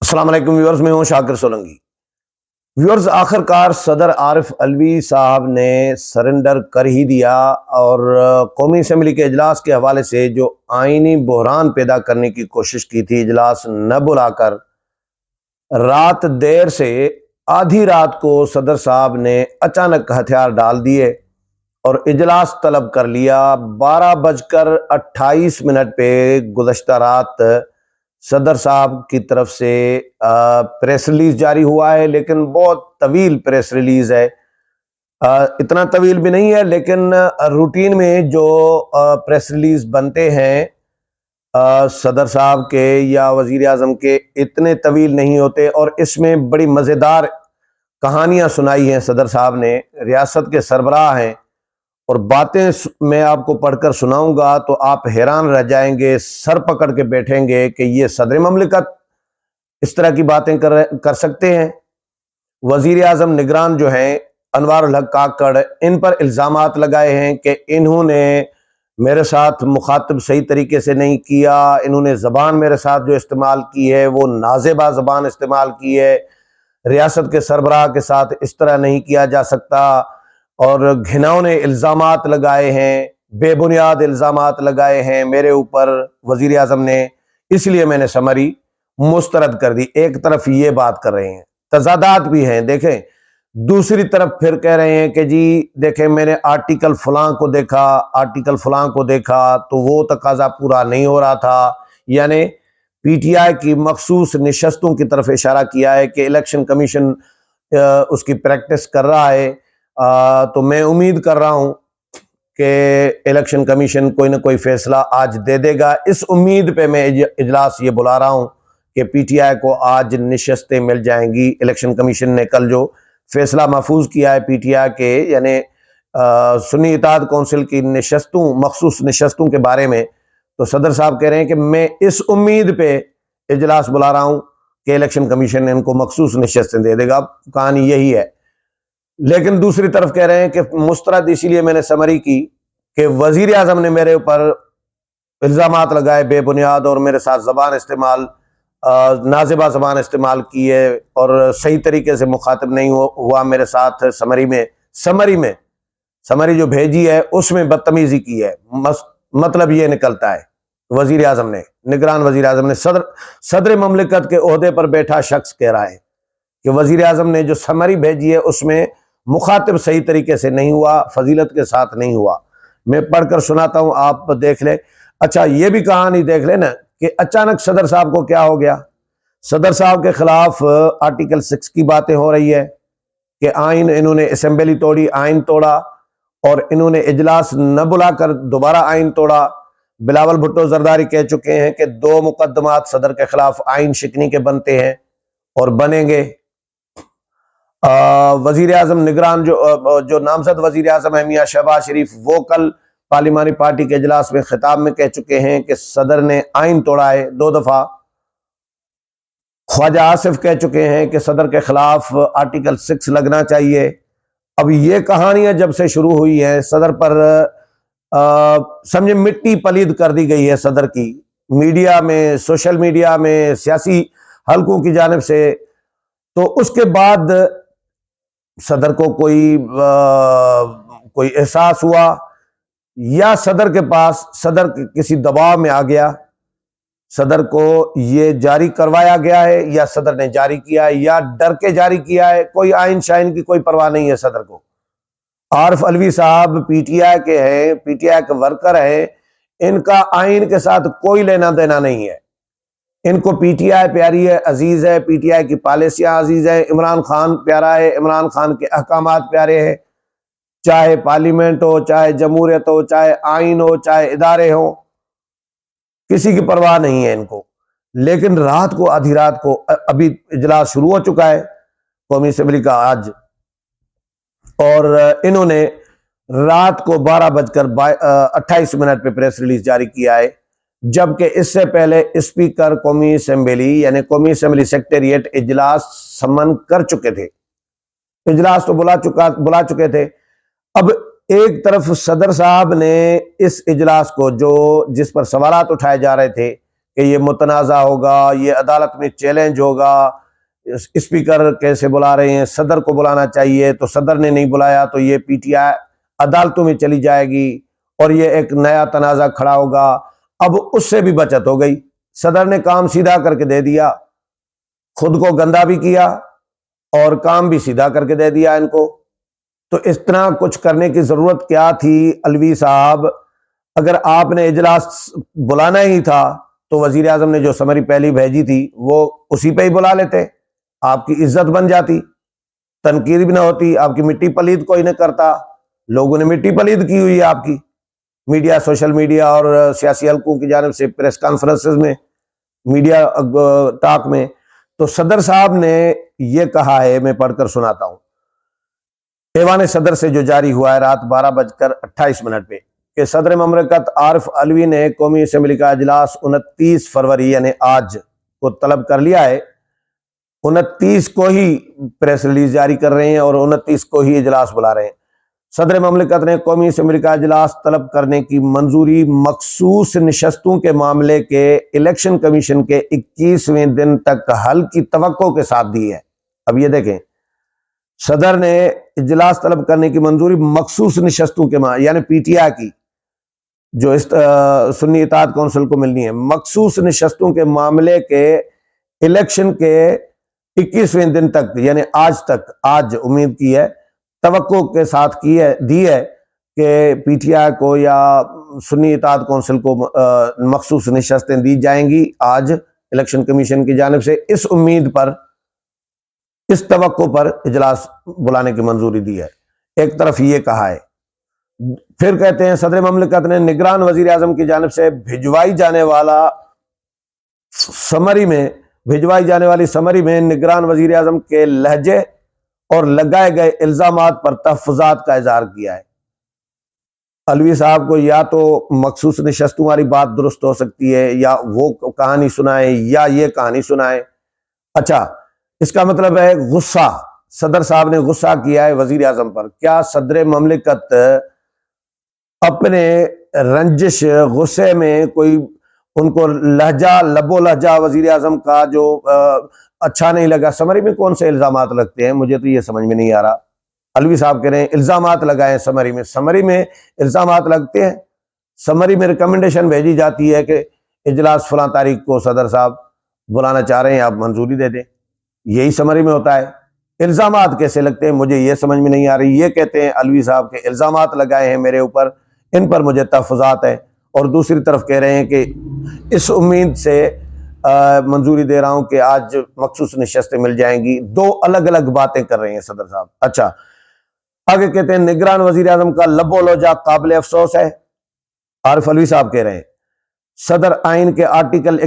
السلام علیکم ویورز، میں ہوں شاکر سولنگی۔ ویورز، آخر کار صدر عارف علوی صاحب نے سرنڈر کر ہی دیا اور قومی اسمبلی کے اجلاس کے حوالے سے جو آئینی بحران پیدا کرنے کی کوشش کی تھی، اجلاس نہ بلا کر رات دیر سے آدھی رات کو صدر صاحب نے اچانک ہتھیار ڈال دیے اور اجلاس طلب کر لیا۔ 12:28 پہ گزشتہ رات صدر صاحب کی طرف سے پریس ریلیز جاری ہوا ہے، لیکن بہت طویل پریس ریلیز ہے۔ اتنا طویل بھی نہیں ہے، لیکن روٹین میں جو پریس ریلیز بنتے ہیں صدر صاحب کے یا وزیر اعظم کے، اتنے طویل نہیں ہوتے، اور اس میں بڑی مزیدار کہانیاں سنائی ہیں صدر صاحب نے۔ ریاست کے سربراہ ہیں اور باتیں میں آپ کو پڑھ کر سناؤں گا تو آپ حیران رہ جائیں گے، سر پکڑ کے بیٹھیں گے کہ یہ صدر مملکت اس طرح کی باتیں کر سکتے ہیں۔ وزیر اعظم نگران جو ہیں انوار الحق کاکڑ، ان پر الزامات لگائے ہیں کہ انہوں نے میرے ساتھ مخاطب صحیح طریقے سے نہیں کیا، انہوں نے زبان میرے ساتھ جو استعمال کی ہے وہ نازیبا زبان استعمال کی ہے، ریاست کے سربراہ کے ساتھ اس طرح نہیں کیا جا سکتا، اور گھناؤنے الزامات لگائے ہیں، بے بنیاد الزامات لگائے ہیں میرے اوپر وزیر اعظم نے، اس لیے میں نے سمری مسترد کر دی۔ ایک طرف یہ بات کر رہے ہیں، تضادات بھی ہیں، دیکھیں دوسری طرف پھر کہہ رہے ہیں کہ جی دیکھیں میں نے آرٹیکل فلاں کو دیکھا تو وہ تقاضا پورا نہیں ہو رہا تھا، یعنی پی ٹی آئی کی مخصوص نشستوں کی طرف اشارہ کیا ہے کہ الیکشن کمیشن اس کی پریکٹس کر رہا ہے، تو میں امید کر رہا ہوں کہ الیکشن کمیشن کوئی نہ کوئی فیصلہ آج دے دے گا۔ اس امید پہ میں اجلاس یہ بلا رہا ہوں کہ پی ٹی آئی کو آج نشستیں مل جائیں گی۔ الیکشن کمیشن نے کل جو فیصلہ محفوظ کیا ہے پی ٹی آئی کے، یعنی سنی اتحاد کونسل کی مخصوص نشستوں کے بارے میں، تو صدر صاحب کہہ رہے ہیں کہ میں اس امید پہ اجلاس بلا رہا ہوں کہ الیکشن کمیشن ان کو مخصوص نشستیں دے دے گا۔ کہانی یہی ہے، لیکن دوسری طرف کہہ رہے ہیں کہ مسترد اسی لیے میں نے سمری کی کہ وزیر اعظم نے میرے اوپر الزامات لگائے بے بنیاد، اور میرے ساتھ نازیبا زبان استعمال کی ہے اور صحیح طریقے سے مخاطب نہیں ہوا میرے ساتھ۔ سمری جو بھیجی ہے اس میں بدتمیزی کی ہے، مطلب یہ نکلتا ہے وزیر اعظم نے، نگران وزیر اعظم نے، صدر مملکت کے عہدے پر بیٹھا شخص کہہ رہا ہے کہ وزیر اعظم نے جو سمری بھیجی ہے اس میں مخاطب صحیح طریقے سے نہیں ہوا، فضیلت کے ساتھ نہیں ہوا۔ میں پڑھ کر سناتا ہوں، آپ دیکھ لیں۔ اچھا یہ بھی کہانی دیکھ لیں نا کہ اچانک صدر صاحب کو کیا ہو گیا۔ صدر صاحب کے خلاف آرٹیکل 6 کی باتیں ہو رہی ہے کہ آئین، انہوں نے اسمبلی توڑی، آئین توڑا، اور انہوں نے اجلاس نہ بلا کر دوبارہ آئین توڑا۔ بلاول بھٹو زرداری کہہ چکے ہیں کہ 2 مقدمات صدر کے خلاف آئین شکنی کے بنتے ہیں اور بنیں گے۔ وزیر اعظم نگران جو نامزد وزیر اعظم ہے میاں شہباز شریف، وہ کل پارلیمانی پارٹی کے اجلاس میں خطاب میں کہہ چکے ہیں کہ صدر نے آئین توڑا ہے 2 دفعہ۔ خواجہ آصف کہہ چکے ہیں کہ صدر کے خلاف آرٹیکل 6 لگنا چاہیے۔ اب یہ کہانیاں جب سے شروع ہوئی ہیں، صدر پر سمجھے مٹی پلید کر دی گئی ہے صدر کی، میڈیا میں، سوشل میڈیا میں، سیاسی حلقوں کی جانب سے، تو اس کے بعد صدر کو کوئی احساس ہوا، یا صدر کسی دباؤ میں آ گیا، صدر کو یہ جاری کروایا گیا ہے یا صدر نے جاری کیا ہے یا ڈر کے جاری کیا ہے، کوئی آئین شائن کی کوئی پرواہ نہیں ہے صدر کو۔ عارف علوی صاحب پی ٹی آئی کے ہیں، پی ٹی آئی کے ورکر ہیں، ان کا آئین کے ساتھ کوئی لینا دینا نہیں ہے۔ ان کو پی ٹی آئی پیاری ہے، عزیز ہے، پی ٹی آئی کی پالیسیاں عزیز ہیں، عمران خان پیارا ہے، عمران خان کے احکامات پیارے ہیں، چاہے پارلیمنٹ ہو، چاہے جمہوریت ہو، چاہے آئین ہو، چاہے ادارے ہوں، کسی کی پرواہ نہیں ہے ان کو۔ لیکن آدھی رات کو ابھی اجلاس شروع ہو چکا ہے قومی اسمبلی کا آج، اور انہوں نے رات کو 12:28 پہ پریس ریلیز جاری کیا ہے، جبکہ اس سے پہلے اسپیکر قومی اسمبلی یعنی قومی اسمبلی سیکریٹریٹ اجلاس سمن کر چکے تھے، اجلاس تو بلا چکے تھے۔ اب ایک طرف صدر صاحب نے اس اجلاس کو جس پر سوالات اٹھائے جا رہے تھے کہ یہ متنازع ہوگا، یہ عدالت میں چیلنج ہوگا، اسپیکر کیسے بلا رہے ہیں، صدر کو بلانا چاہیے، تو صدر نے نہیں بلایا تو یہ پی ٹی آئی عدالتوں میں چلی جائے گی اور یہ ایک نیا تنازع کھڑا ہوگا۔ اب اس سے بھی بچت ہو گئی، صدر نے کام سیدھا کر کے دے دیا، خود کو گندا بھی کیا اور کام بھی سیدھا کر کے دے دیا ان کو۔ تو اس طرح کچھ کرنے کی ضرورت کیا تھی علوی صاحب؟ اگر آپ نے اجلاس بلانا ہی تھا تو وزیر اعظم نے جو سمری پہلی بھیجی تھی وہ اسی پہ ہی بلا لیتے، آپ کی عزت بن جاتی، تنقید بھی نہ ہوتی، آپ کی مٹی پلید کوئی نہ کرتا۔ لوگوں نے مٹی پلید کی ہوئی ہے آپ کی، میڈیا، سوشل میڈیا اور سیاسی حلقوں کی جانب سے، پریس کانفرنسز میں، میڈیا ٹاک میں۔ تو صدر صاحب نے یہ کہا ہے، میں پڑھ کر سناتا ہوں، ایوان صدر سے جو جاری ہوا ہے رات 12:28 پہ، کہ صدر مملکت عارف علوی نے قومی اسمبلی کا اجلاس 29 فروری یعنی آج کو طلب کر لیا ہے۔ 29 کو ہی پریس ریلیز جاری کر رہے ہیں اور 29 کو ہی اجلاس بلا رہے ہیں۔ صدر مملکت نے قومی اسمبلی کا اجلاس طلب کرنے کی منظوری مخصوص نشستوں کے معاملے کے الیکشن کمیشن کے 21ویں دن تک حل کی توقع کے ساتھ دی ہے۔ اب یہ دیکھیں، صدر نے اجلاس طلب کرنے کی منظوری مخصوص نشستوں کے یعنی پی ٹی آئی کی جو سنی اتحاد کونسل کو ملنی ہے، مخصوص نشستوں کے معاملے کے الیکشن کے 21ویں دن تک یعنی آج تک، آج امید کی ہے، توقع کے ساتھ دی ہے کہ پی ٹی آئی کو یا سنی اتحاد کونسل کو مخصوص نشستیں دی جائیں گی آج الیکشن کمیشن کی جانب سے۔ اس امید پر، اس توقع پر اجلاس بلانے کی منظوری دی ہے۔ ایک طرف یہ کہا ہے، پھر کہتے ہیں صدر مملکت نے نگران وزیر اعظم کی جانب سے بھجوائی جانے والی سمری میں نگران وزیر اعظم کے لہجے اور لگائے گئے الزامات پر تحفظات کا اظہار کیا ہے۔ علوی صاحب کو یا تو مخصوص نشستوں والی بات درست ہو سکتی ہے، یا وہ کہانی سنائیں یا یہ کہانی سنائیں۔ اچھا، اس کا مطلب ہے غصہ، صدر صاحب نے غصہ کیا ہے وزیر اعظم پر۔ کیا صدر مملکت اپنے رنجش، غصے میں کوئی ان کو لہجہ، لب و لہجہ وزیر اعظم کا جو اچھا نہیں لگا؟ سمری میں کون سے الزامات لگتے ہیں؟ مجھے تو یہ سمجھ میں نہیں آ رہا۔ علوی صاحب کہہ رہے ہیں الزامات لگائیں سمری میں الزامات لگتے ہیں۔ سمری میں ریکمنڈیشن بھیجی جاتی ہے کہ اجلاس فلاں تاریخ کو صدر صاحب بلانا چاہ رہے ہیں، آپ منظوری دے دیں، یہی سمری میں ہوتا ہے۔ الزامات کیسے لگتے ہیں مجھے یہ سمجھ میں نہیں آ رہی۔ یہ کہتے ہیں علوی صاحب کے الزامات لگائے ہیں میرے اوپر، ان پر مجھے تحفظات ہے، اور دوسری طرف کہہ رہے ہیں کہ اس امید سے منظوری دے رہا ہوں کہ آج مخصوص نشستیں مل جائیں گی۔ دو الگ الگ باتیں کر رہے ہیں صدر صاحب۔ اچھا، آگے کہتے ہیں نگران وزیر اعظم کا لب و لہجہ قابل افسوس ہے۔ عارف علوی صاحب کہہ رہے ہیں صدر آئین کے آرٹیکل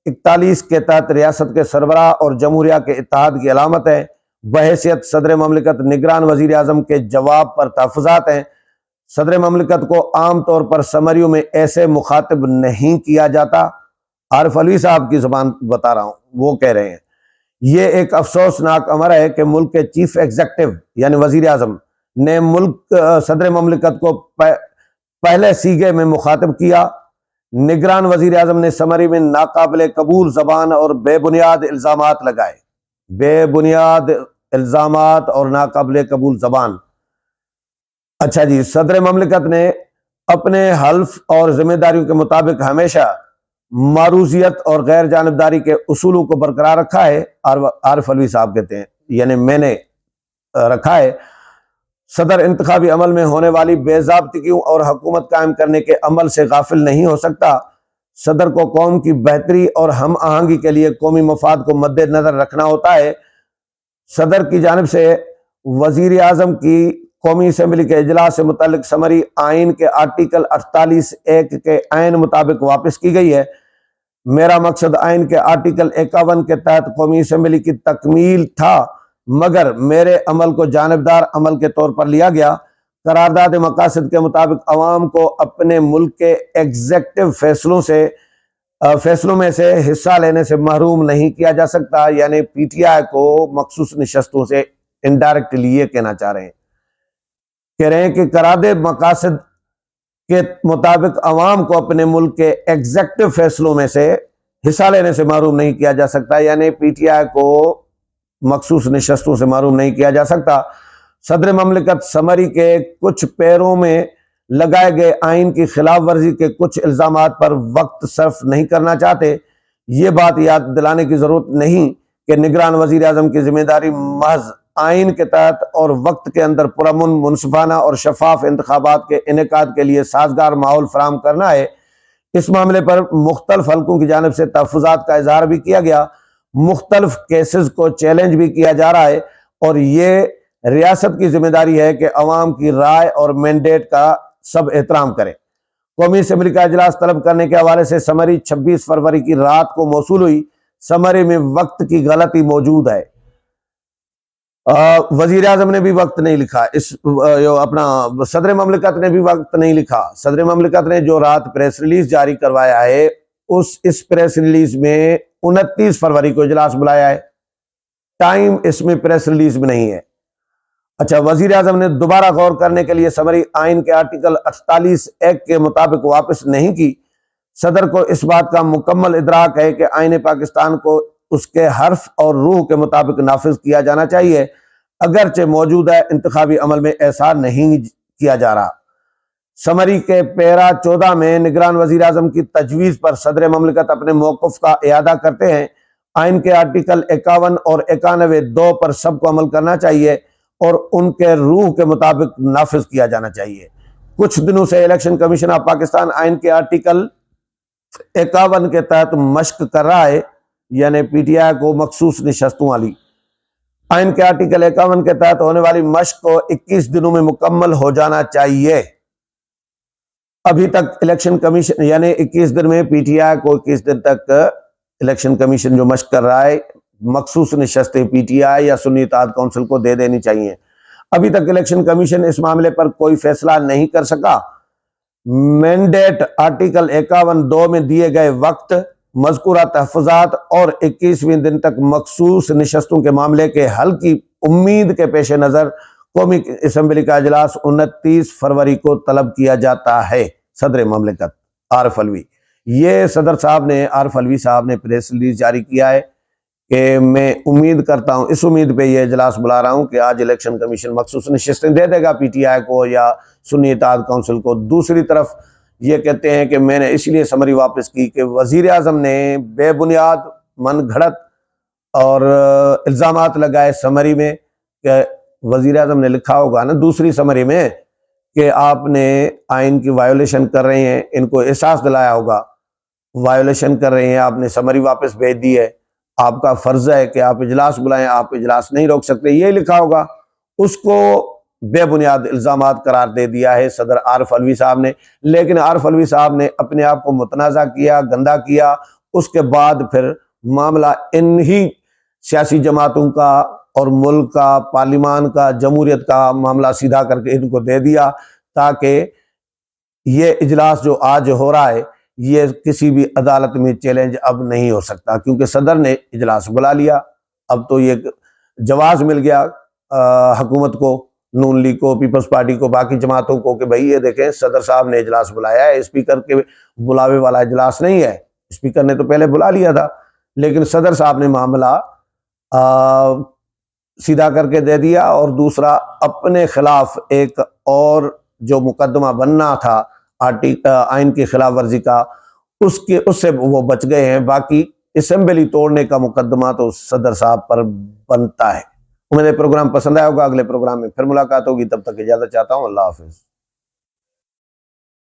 41 کے تحت ریاست کے سربراہ اور جمہوریہ کے اتحاد کی علامت ہے۔ بحیثیت صدر مملکت نگران وزیر اعظم کے جواب پر تحفظات ہیں۔ صدر مملکت کو عام طور پر سمریوں میں ایسے مخاطب نہیں کیا جاتا۔ عارف علوی صاحب کی زبان بتا رہا ہوں، وہ کہہ رہے ہیں یہ ایک افسوسناک امر ہے کہ ملک کے چیف ایگزیکٹو یعنی وزیر اعظم نے صدر مملکت کو پہلے سیگے میں مخاطب کیا۔ نگران وزیر اعظم نے سمری میں ناقابل قبول زبان اور بے بنیاد الزامات لگائے، بے بنیاد الزامات اور ناقابل قبول زبان۔ اچھا جی، صدر مملکت نے اپنے حلف اور ذمہ داریوں کے مطابق ہمیشہ معروضیت اور غیر جانبداری کے اصولوں کو برقرار رکھا ہے۔ عارف علوی صاحب کہتے ہیں یعنی میں نے رکھا ہے۔ صدر انتخابی عمل میں ہونے والی بے ضابطگیوں اور حکومت قائم کرنے کے عمل سے غافل نہیں ہو سکتا۔ صدر کو قوم کی بہتری اور ہم آہنگی کے لیے قومی مفاد کو مد نظر رکھنا ہوتا ہے۔ صدر کی جانب سے وزیر اعظم کی قومی اسمبلی کے اجلاس سے متعلق سمری آئین کے آرٹیکل 48(1) کے عین مطابق واپس کی گئی ہے۔ میرا مقصد آئین کے آرٹیکل 51 کے تحت قومی اسمبلی کی تکمیل تھا، مگر میرے عمل کو جانبدار عمل کے طور پر لیا گیا۔ قرارداد مقاصد کے مطابق عوام کو اپنے ملک کے ایگزیکٹو فیصلوں میں سے حصہ لینے سے محروم نہیں کیا جا سکتا۔ یعنی پی ٹی آئی کو مخصوص نشستوں سے انڈائریکٹلی یہ کہنا چاہ رہے ہیں، کہہ رہے ہیں کہ قرارداد مقاصد کے مطابق عوام کو اپنے ملک کے ایگزیکٹو فیصلوں میں سے حصہ لینے سے محروم نہیں کیا جا سکتا، یعنی پی ٹی آئی کو مخصوص نشستوں سے محروم نہیں کیا جا سکتا۔ صدر مملکت سمری کے کچھ پیروں میں لگائے گئے آئین کی خلاف ورزی کے کچھ الزامات پر وقت صرف نہیں کرنا چاہتے۔ یہ بات یاد دلانے کی ضرورت نہیں کہ نگران وزیر اعظم کی ذمہ داری محض آئین کے تحت اور وقت کے اندر پرامن، منصفانہ اور شفاف انتخابات کے انعقاد کے لیے سازگار ماحول فراہم کرنا ہے۔ اس معاملے پر مختلف حلقوں کی جانب سے تحفظات کا اظہار بھی کیا گیا، مختلف کیسز کو چیلنج بھی کیا جا رہا ہے، اور یہ ریاست کی ذمہ داری ہے کہ عوام کی رائے اور مینڈیٹ کا سب احترام کرے۔ قومی اسمبلی کا اجلاس طلب کرنے کے حوالے سے سمری 26 فروری کی رات کو موصول ہوئی۔ سمری میں وقت کی غلطی موجود ہے۔ وزیر اعظم نے بھی وقت نہیں لکھا، اپنا صدر مملکت نے بھی وقت نہیں لکھا۔ صدر مملکت نے جو رات پریس ریلیز جاری کروایا ہے، اس پریس ریلیز میں 29 فروری کو اجلاس بلایا ہے، ٹائم اس میں پریس ریلیز میں نہیں ہے۔ اچھا، وزیر اعظم نے دوبارہ غور کرنے کے لیے سمری آئین کے آرٹیکل 48 ایک کے مطابق واپس نہیں کی۔ صدر کو اس بات کا مکمل ادراک ہے کہ آئین پاکستان کو اس کے حرف اور روح کے مطابق نافذ کیا جانا چاہیے، اگرچہ موجودہ انتخابی عمل میں ایسا نہیں کیا جا رہا۔ سمری کے پیرا 14 میں نگران وزیر اعظم کی تجویز پر صدر مملکت اپنے موقف کا اعادہ کرتے ہیں۔ آئین کے آرٹیکل 51 اور 91(2) پر سب کو عمل کرنا چاہیے اور ان کے روح کے مطابق نافذ کیا جانا چاہیے۔ کچھ دنوں سے الیکشن کمیشن آف پاکستان آئین کے آرٹیکل 51 کے تحت مشق کر رہا ہے، یعنی پی ٹی آئی کو مخصوص نشستوں والی۔ آئین کے آرٹیکل 51 کے تحت ہونے والی مشق کو 21 دنوں میں مکمل ہو جانا چاہیے۔ ابھی تک الیکشن کمیشن، یعنی 21 دن میں پی ٹی آئی کو 21 دن تک الیکشن کمیشن جو مشق کر رہا ہے، مخصوص نشستیں پی ٹی آئی یا سنی اتحاد کونسل کو دے دینی چاہیے۔ ابھی تک الیکشن کمیشن اس معاملے پر کوئی فیصلہ نہیں کر سکا۔ مینڈیٹ آرٹیکل 51(2) میں دیے گئے وقت، مذکورہ تحفظات اور 21ویں دن تک مخصوص نشستوں کے معاملے کے حل کی امید کے پیش نظر قومی اسمبلی کا اجلاس 29 فروری کو طلب کیا جاتا ہے۔ صدر مملکت عارف علوی، یہ صدر صاحب نے، عارف علوی صاحب نے پریس ریلیز جاری کیا ہے کہ میں امید کرتا ہوں، اس امید پہ یہ اجلاس بلا رہا ہوں کہ آج الیکشن کمیشن مخصوص نشستیں دے دے گا پی ٹی آئی کو یا سنی اتحاد کونسل کو۔ دوسری طرف یہ کہتے ہیں کہ میں نے اس لیے سمری واپس کی کہ وزیر اعظم نے بے بنیاد، من گھڑت اور الزامات لگائے سمری میں، کہ وزیر اعظم نے لکھا ہوگا نا دوسری سمری میں کہ آپ نے آئین کی وائیولیشن کر رہے ہیں، ان کو احساس دلایا ہوگا وائیولیشن کر رہے ہیں، آپ نے سمری واپس بھیج دی ہے، آپ کا فرض ہے کہ آپ اجلاس بلائیں، آپ اجلاس نہیں روک سکتے، یہ لکھا ہوگا۔ اس کو بے بنیاد الزامات قرار دے دیا ہے صدر عارف علوی صاحب نے، لیکن عارف علوی صاحب نے اپنے آپ کو متنازع کیا، گندا کیا۔ اس کے بعد پھر معاملہ انہی سیاسی جماعتوں کا اور ملک کا، پارلیمان کا، جمہوریت کا معاملہ سیدھا کر کے ان کو دے دیا، تاکہ یہ اجلاس جو آج ہو رہا ہے یہ کسی بھی عدالت میں چیلنج اب نہیں ہو سکتا، کیونکہ صدر نے اجلاس بلا لیا۔ اب تو یہ جواز مل گیا حکومت کو، نون لیگ کو، پیپلز پارٹی کو، باقی جماعتوں کو کہ بھئی یہ دیکھیں صدر صاحب نے اجلاس بلایا ہے، اسپیکر کے بلاوے والا اجلاس نہیں ہے، اسپیکر نے تو پہلے بلا لیا تھا، لیکن صدر صاحب نے معاملہ سیدھا کر کے دے دیا۔ اور دوسرا، اپنے خلاف ایک اور جو مقدمہ بننا تھا آئین کی خلاف ورزی کا، اس سے وہ بچ گئے ہیں۔ باقی اسمبلی توڑنے کا مقدمہ تو صدر صاحب پر بنتا ہے۔ امید ہے پروگرام پسند آیا ہوگا، اگلے پروگرام میں پھر ملاقات ہوگی، تب تک اجازت چاہتا ہوں، اللہ حافظ۔